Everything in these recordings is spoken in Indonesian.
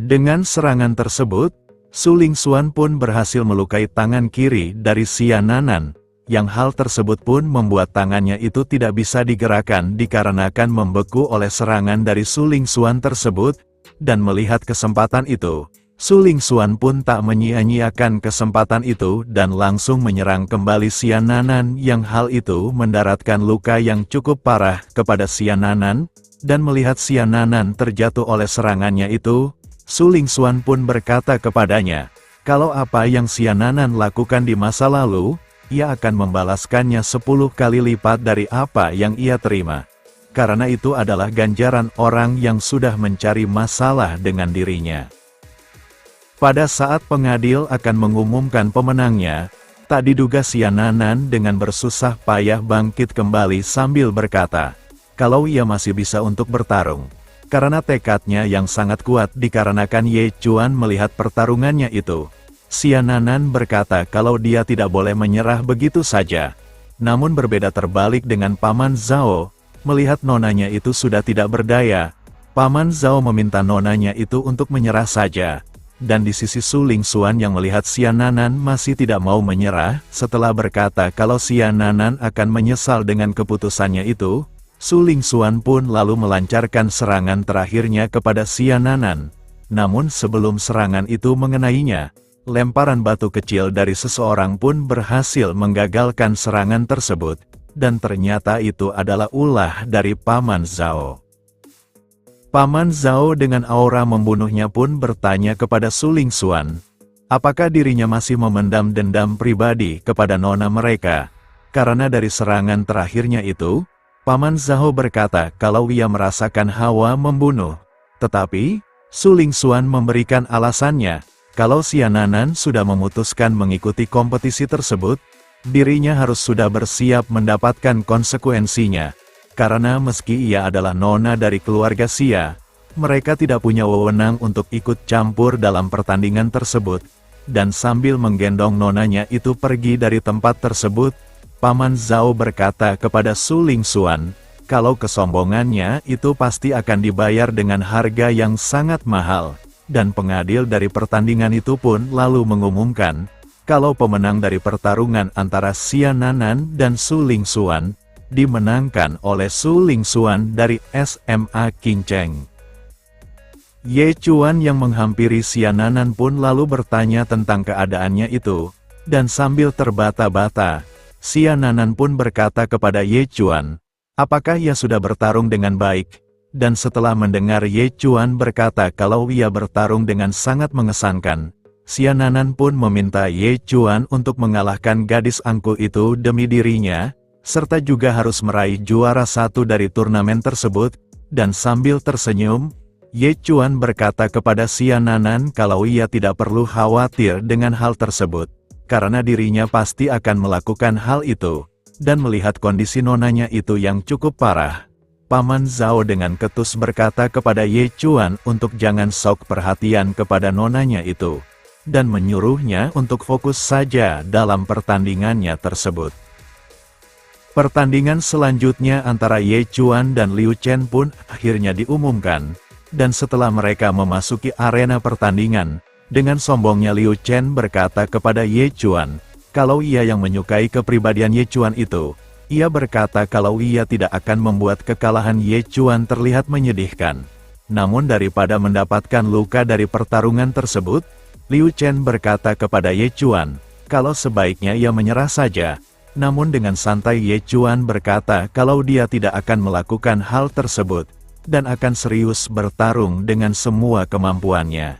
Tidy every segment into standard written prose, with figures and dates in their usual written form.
Dengan serangan tersebut, Su Lingxuan pun berhasil melukai tangan kiri dari Xia Nanan, yang hal tersebut pun membuat tangannya itu tidak bisa digerakkan dikarenakan membeku oleh serangan dari Su Lingxuan tersebut, dan melihat kesempatan itu, Su Lingxuan pun tak menyia-nyiakan kesempatan itu dan langsung menyerang kembali Xia Nanan yang hal itu mendaratkan luka yang cukup parah kepada Xia Nanan, dan melihat Xia Nanan terjatuh oleh serangannya itu, Su Lingxuan pun berkata kepadanya, kalau apa yang Xia Nanan lakukan di masa lalu, ia akan membalaskannya 10 kali lipat dari apa yang ia terima. Karena itu adalah ganjaran orang yang sudah mencari masalah dengan dirinya. Pada saat pengadil akan mengumumkan pemenangnya, tak diduga Xia Nanan dengan bersusah payah bangkit kembali sambil berkata, kalau ia masih bisa untuk bertarung. Karena tekadnya yang sangat kuat dikarenakan Ye Chuan melihat pertarungannya itu. Xia Nanan berkata kalau dia tidak boleh menyerah begitu saja. Namun berbeda terbalik dengan Paman Zhao, melihat nonanya itu sudah tidak berdaya. Paman Zhao meminta nonanya itu untuk menyerah saja. Dan di sisi Su Lingxuan yang melihat Xia Nanan masih tidak mau menyerah, setelah berkata kalau Xia Nanan akan menyesal dengan keputusannya itu, Su Lingxuan pun lalu melancarkan serangan terakhirnya kepada Xia Nanan. Namun sebelum serangan itu mengenainya, lemparan batu kecil dari seseorang pun berhasil menggagalkan serangan tersebut, dan ternyata itu adalah ulah dari Paman Zhao. Paman Zhao dengan aura membunuhnya pun bertanya kepada Su Lingxuan, apakah dirinya masih memendam dendam pribadi kepada nona mereka? Karena dari serangan terakhirnya itu, Paman Zhao berkata kalau ia merasakan hawa membunuh. Tetapi, Su Lingxuan memberikan alasannya, kalau Xia Nanan sudah memutuskan mengikuti kompetisi tersebut, dirinya harus sudah bersiap mendapatkan konsekuensinya. Karena meski ia adalah nona dari keluarga Xia, mereka tidak punya wewenang untuk ikut campur dalam pertandingan tersebut. Dan sambil menggendong nonanya itu pergi dari tempat tersebut, Paman Zhao berkata kepada Su Lingxuan, kalau kesombongannya itu pasti akan dibayar dengan harga yang sangat mahal. Dan pengadil dari pertandingan itu pun lalu mengumumkan, kalau pemenang dari pertarungan antara Xia Nanan dan Su Lingxuan, dimenangkan oleh Su Lingxuan dari SMA Qingcheng. Ye Chuan yang menghampiri Xia Nanan pun lalu bertanya tentang keadaannya itu, dan sambil terbata-bata, Xia Nanan pun berkata kepada Ye Chuan, apakah ia sudah bertarung dengan baik? Dan setelah mendengar Ye Chuan berkata kalau ia bertarung dengan sangat mengesankan, Xia Nanan pun meminta Ye Chuan untuk mengalahkan gadis angkuh itu demi dirinya, serta juga harus meraih juara 1 dari turnamen tersebut, dan sambil tersenyum, Ye Chuan berkata kepada Xia Nanan kalau ia tidak perlu khawatir dengan hal tersebut, karena dirinya pasti akan melakukan hal itu, dan melihat kondisi nonanya itu yang cukup parah. Paman Zhao dengan ketus berkata kepada Ye Chuan untuk jangan sok perhatian kepada nonanya itu, dan menyuruhnya untuk fokus saja dalam pertandingannya tersebut. Pertandingan selanjutnya antara Ye Chuan dan Liu Chen pun akhirnya diumumkan, dan setelah mereka memasuki arena pertandingan, dengan sombongnya Liu Chen berkata kepada Ye Chuan, kalau ia yang menyukai kepribadian Ye Chuan itu. Ia berkata kalau ia tidak akan membuat kekalahan Ye Chuan terlihat menyedihkan. Namun daripada mendapatkan luka dari pertarungan tersebut, Liu Chen berkata kepada Ye Chuan, kalau sebaiknya ia menyerah saja. Namun dengan santai Ye Chuan berkata kalau dia tidak akan melakukan hal tersebut, dan akan serius bertarung dengan semua kemampuannya.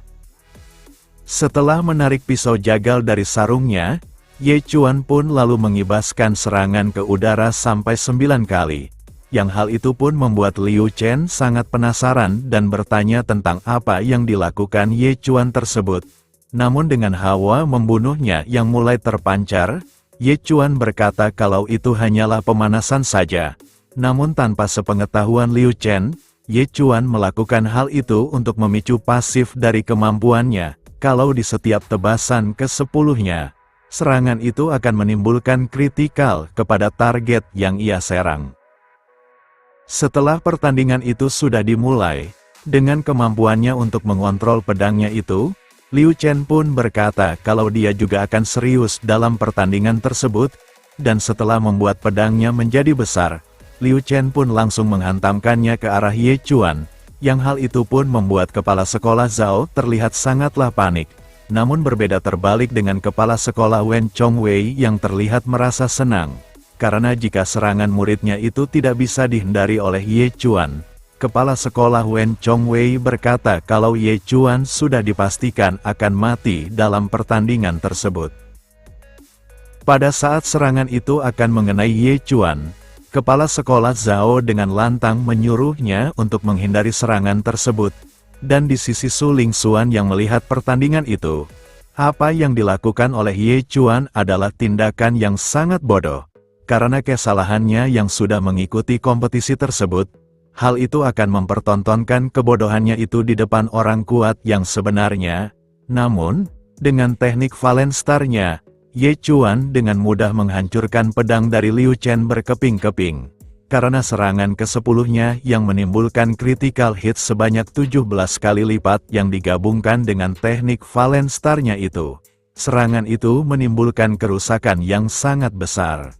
Setelah menarik pisau jagal dari sarungnya, Ye Chuan pun lalu mengibaskan serangan ke udara sampai 9 kali. Yang hal itu pun membuat Liu Chen sangat penasaran dan bertanya tentang apa yang dilakukan Ye Chuan tersebut. Namun dengan hawa membunuhnya yang mulai terpancar, Ye Chuan berkata kalau itu hanyalah pemanasan saja. Namun tanpa sepengetahuan Liu Chen, Ye Chuan melakukan hal itu untuk memicu pasif dari kemampuannya, kalau di setiap tebasan ke-10-nya. Serangan itu akan menimbulkan kritikal kepada target yang ia serang. Setelah pertandingan itu sudah dimulai, Dengan kemampuannya untuk mengontrol pedangnya itu, Liu Chen pun berkata kalau dia juga akan serius dalam pertandingan tersebut, dan setelah membuat pedangnya menjadi besar, Liu Chen pun langsung menghantamkannya ke arah Ye Chuan, yang hal itu pun membuat kepala sekolah Zhao terlihat sangatlah panik. Namun berbeda terbalik dengan kepala sekolah Wen Chongwei yang terlihat merasa senang, karena jika serangan muridnya itu tidak bisa dihindari oleh Ye Chuan, kepala sekolah Wen Chongwei berkata kalau Ye Chuan sudah dipastikan akan mati dalam pertandingan tersebut. Pada saat serangan itu akan mengenai Ye Chuan, kepala sekolah Zhao dengan lantang menyuruhnya untuk menghindari serangan tersebut, dan di sisi Su Lingxuan yang melihat pertandingan itu, apa yang dilakukan oleh Ye Chuan adalah tindakan yang sangat bodoh, karena kesalahannya yang sudah mengikuti kompetisi tersebut. Hal itu akan mempertontonkan kebodohannya itu di depan orang kuat yang sebenarnya. Namun, dengan teknik Valenstar-nya, Ye Chuan dengan mudah menghancurkan pedang dari Liu Chen berkeping-keping. Karena serangan ke-10-nya yang menimbulkan critical hit sebanyak 17 kali lipat yang digabungkan dengan teknik Valenstar-nya itu. Serangan itu menimbulkan kerusakan yang sangat besar.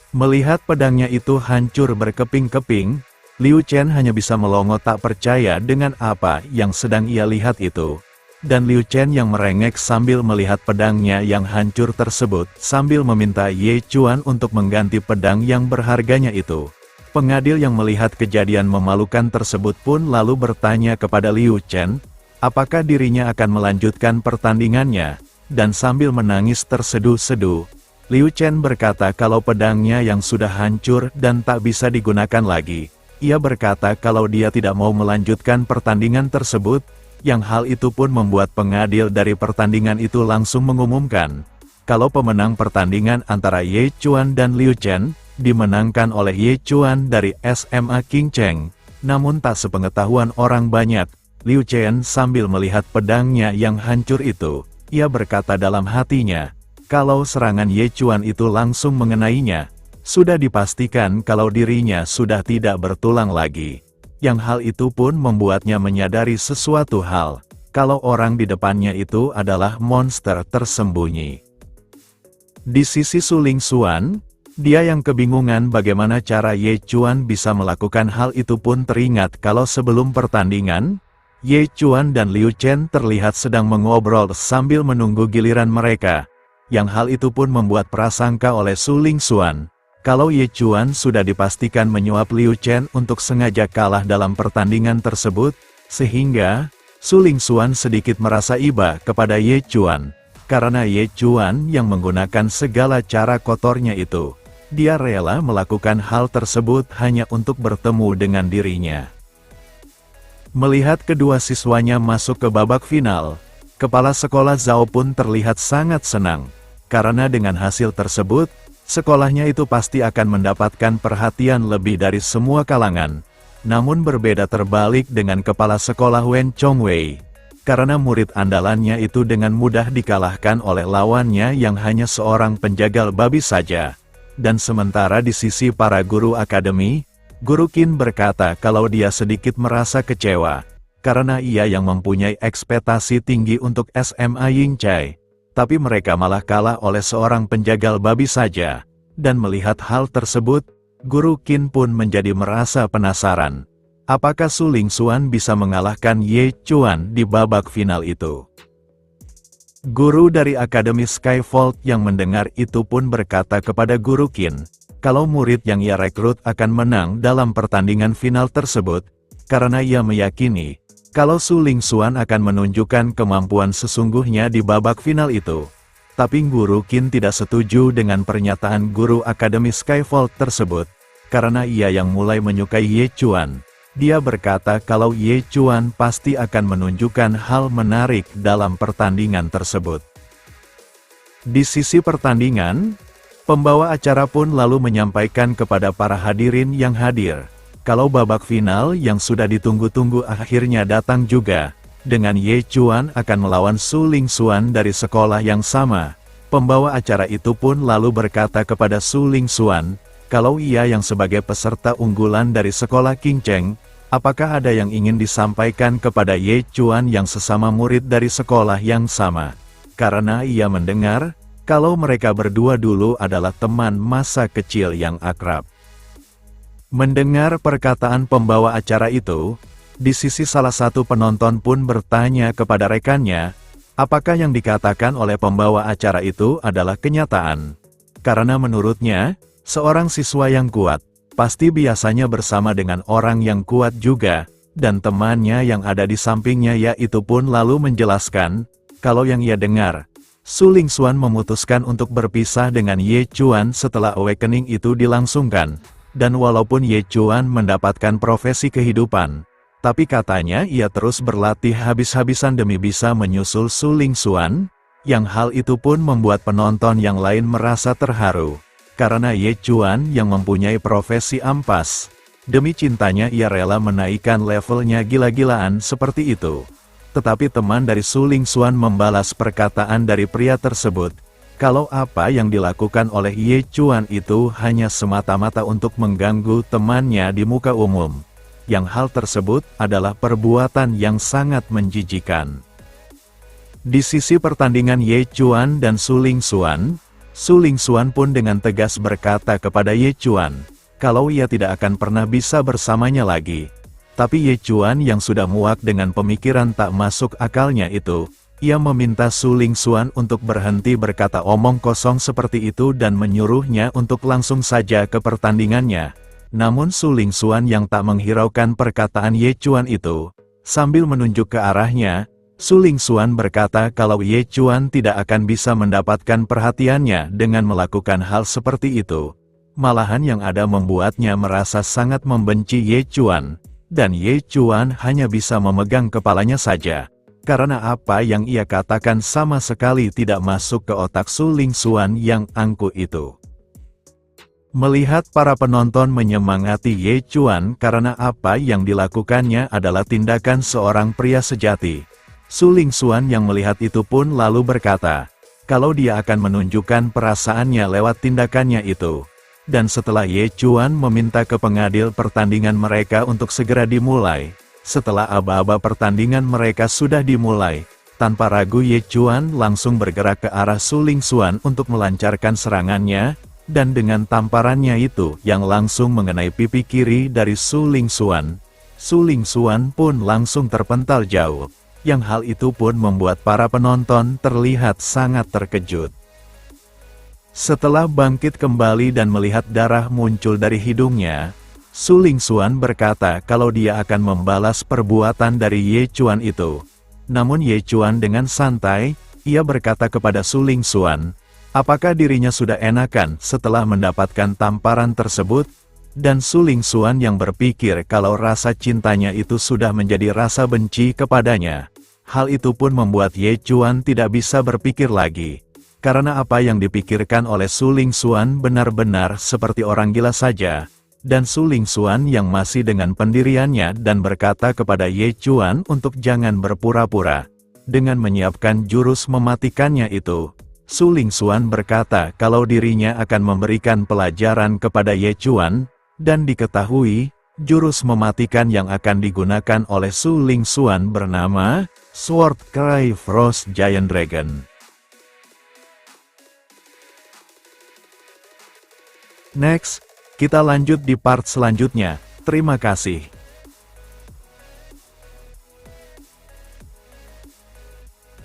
Melihat pedangnya itu hancur berkeping-keping, Liu Chen hanya bisa melongo tak percaya dengan apa yang sedang ia lihat itu. Dan Liu Chen yang merengek sambil melihat pedangnya yang hancur tersebut, sambil meminta Ye Chuan untuk mengganti pedang yang berharganya itu. Pengadil yang melihat kejadian memalukan tersebut pun lalu bertanya kepada Liu Chen, apakah dirinya akan melanjutkan pertandingannya, dan sambil menangis terseduh-seduh, Liu Chen berkata kalau pedangnya yang sudah hancur dan tak bisa digunakan lagi. Ia berkata kalau dia tidak mau melanjutkan pertandingan tersebut, yang hal itu pun membuat pengadil dari pertandingan itu langsung mengumumkan, kalau pemenang pertandingan antara Ye Chuan dan Liu Chen, dimenangkan oleh Ye Chuan dari SMA King Cheng. Namun tak sepengetahuan orang banyak, Liu Chen sambil melihat pedangnya yang hancur itu, ia berkata dalam hatinya, kalau serangan Ye Chuan itu langsung mengenainya, sudah dipastikan kalau dirinya sudah tidak bertulang lagi. Yang hal itu pun membuatnya menyadari sesuatu hal, kalau orang di depannya itu adalah monster tersembunyi. Di sisi Su Lingxuan, dia yang kebingungan bagaimana cara Ye Chuan bisa melakukan hal itu pun teringat kalau sebelum pertandingan, Ye Chuan dan Liu Chen terlihat sedang mengobrol sambil menunggu giliran mereka. Yang hal itu pun membuat prasangka oleh Su Lingxuan, kalau Ye Chuan sudah dipastikan menyuap Liu Chen untuk sengaja kalah dalam pertandingan tersebut, sehingga Su Lingxuan sedikit merasa iba kepada Ye Chuan, karena Ye Chuan yang menggunakan segala cara kotornya itu, dia rela melakukan hal tersebut hanya untuk bertemu dengan dirinya. Melihat kedua siswanya masuk ke babak final, kepala sekolah Zhao pun terlihat sangat senang, karena dengan hasil tersebut, sekolahnya itu pasti akan mendapatkan perhatian lebih dari semua kalangan. Namun berbeda terbalik dengan kepala sekolah Wen Chongwei, karena murid andalannya itu dengan mudah dikalahkan oleh lawannya yang hanya seorang penjagal babi saja. Dan sementara di sisi para guru akademi, Guru Qin berkata kalau dia sedikit merasa kecewa, karena ia yang mempunyai ekspektasi tinggi untuk SMA Yingcai. Tapi mereka malah kalah oleh seorang penjagal babi saja. Dan melihat hal tersebut, Guru Qin pun menjadi merasa penasaran. Apakah Su Lingxuan bisa mengalahkan Ye Chuan di babak final itu? Guru dari Akademi Skyfold yang mendengar itu pun berkata kepada Guru Qin, kalau murid yang ia rekrut akan menang dalam pertandingan final tersebut, karena ia meyakini, kalau Su Lingxuan akan menunjukkan kemampuan sesungguhnya di babak final itu. Tapi Guru Qin tidak setuju dengan pernyataan guru Akademi Skyfold tersebut, karena ia yang mulai menyukai Ye Chuan. Dia berkata kalau Ye Chuan pasti akan menunjukkan hal menarik dalam pertandingan tersebut. Di sisi pertandingan, pembawa acara pun lalu menyampaikan kepada para hadirin yang hadir, kalau babak final yang sudah ditunggu-tunggu akhirnya datang juga, dengan Ye Chuan akan melawan Su Lingxuan dari sekolah yang sama. Pembawa acara itu pun lalu berkata kepada Su Lingxuan, kalau ia yang sebagai peserta unggulan dari sekolah King Cheng, Apakah ada yang ingin disampaikan kepada Ye Chuan yang sesama murid dari sekolah yang sama? Karena ia mendengar, kalau mereka berdua dulu adalah teman masa kecil yang akrab. Mendengar perkataan pembawa acara itu, di sisi salah satu penonton pun bertanya kepada rekannya, apakah yang dikatakan oleh pembawa acara itu adalah kenyataan? Karena menurutnya, seorang siswa yang kuat, pasti biasanya bersama dengan orang yang kuat juga, dan temannya yang ada di sampingnya yaitu pun lalu menjelaskan, kalau yang ia dengar, Su Lingxuan memutuskan untuk berpisah dengan Ye Chuan setelah awakening itu dilangsungkan, dan walaupun Ye Chuan mendapatkan profesi kehidupan, tapi katanya ia terus berlatih habis-habisan demi bisa menyusul Su Lingxuan, yang hal itu pun membuat penonton yang lain merasa terharu. Karena Ye Chuan yang mempunyai profesi ampas, demi cintanya ia rela menaikkan levelnya gila-gilaan seperti itu. Tetapi teman dari Su Lingxuan membalas perkataan dari pria tersebut, kalau apa yang dilakukan oleh Ye Chuan itu hanya semata-mata untuk mengganggu temannya di muka umum. Yang hal tersebut adalah perbuatan yang sangat menjijikan. Di sisi pertandingan Ye Chuan dan Su Lingxuan, Su Lingxuan pun dengan tegas berkata kepada Ye Chuan, kalau ia tidak akan pernah bisa bersamanya lagi. Tapi Ye Chuan yang sudah muak dengan pemikiran tak masuk akalnya itu, ia meminta Su Lingxuan untuk berhenti berkata omong kosong seperti itu dan menyuruhnya untuk langsung saja ke pertandingannya. Namun Su Lingxuan yang tak menghiraukan perkataan Ye Chuan itu, sambil menunjuk ke arahnya, Su Lingxuan berkata kalau Ye Chuan tidak akan bisa mendapatkan perhatiannya dengan melakukan hal seperti itu. Malahan yang ada membuatnya merasa sangat membenci Ye Chuan, dan Ye Chuan hanya bisa memegang kepalanya saja, karena apa yang ia katakan sama sekali tidak masuk ke otak Su Lingxuan yang angkuh itu. Melihat para penonton menyemangati Ye Chuan karena apa yang dilakukannya adalah tindakan seorang pria sejati, Su Lingxuan yang melihat itu pun lalu berkata, kalau dia akan menunjukkan perasaannya lewat tindakannya itu. Dan setelah Ye Chuan meminta ke pengadil pertandingan mereka untuk segera dimulai, setelah aba-aba pertandingan mereka sudah dimulai, tanpa ragu Ye Chuan langsung bergerak ke arah Su Lingxuan untuk melancarkan serangannya, dan dengan tamparannya itu yang langsung mengenai pipi kiri dari Su Lingxuan, Su Lingxuan pun langsung terpental jauh. Yang hal itu pun membuat para penonton terlihat sangat terkejut. Setelah bangkit kembali dan melihat darah muncul dari hidungnya, Su Lingxuan berkata kalau dia akan membalas perbuatan dari Ye Chuan itu. Namun Ye Chuan dengan santai, ia berkata kepada Su Lingxuan, apakah dirinya sudah enakan setelah mendapatkan tamparan tersebut? Dan Su Lingxuan yang berpikir kalau rasa cintanya itu sudah menjadi rasa benci kepadanya. Hal itu pun membuat Ye Chuan tidak bisa berpikir lagi. Karena apa yang dipikirkan oleh Su Lingxuan benar-benar seperti orang gila saja. Dan Su Lingxuan yang masih dengan pendiriannya dan berkata kepada Ye Chuan untuk jangan berpura-pura. Dengan menyiapkan jurus mematikannya itu, Su Lingxuan berkata kalau dirinya akan memberikan pelajaran kepada Ye Chuan, dan diketahui, jurus mematikan yang akan digunakan oleh Su Lingxuan bernama Sword Cry Frost Giant Dragon. Next, kita lanjut di part selanjutnya. Terima kasih.